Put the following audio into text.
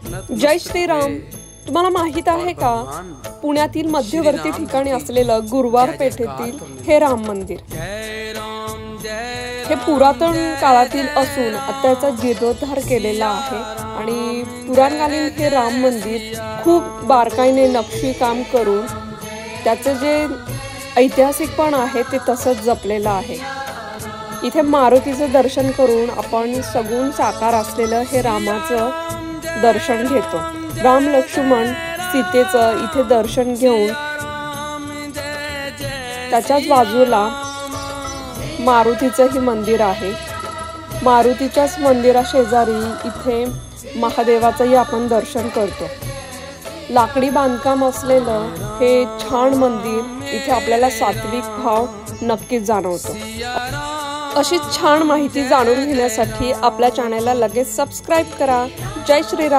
जय श्रीराम। तुम्हाला माहित आहे का, पुण्यातील मध्यवर्ती ठिकाणी असलेलं गुरुवार पेठेतील हे राम मंदिर हे पुरातन काळातील असून त्याचा जीर्णोद्धार केलेला आहे आणि पुराणकालीन हे राम मंदिर खूप बारकाईने नक्षीकाम करून त्याचे जे ऐतिहासिकपण आहे ते तसंच जपलेलं आहे। इथे मारुतीचं दर्शन करून आपण सगुण साकार असलेलं हे रामाचं दर्शन घेतो। राम लक्ष्मण सीतेचं इथे दर्शन घेऊन त्याच्याच बाजूला मारुतीचंही मंदिर आहे। मारुतीच्याच मंदिरा शेजारी इथे महादेवाचंही आपण दर्शन करतो। लाकडी बांधकाम असलेलं हे छान मंदिर इथे आपल्याला सात्विक भाव नक्कीच जाणवतो। अशी छान माहिती जाणून घेण्यासाठी आपल्या चॅनलला लगेच सबस्क्राइब करा। जय श्रीराम।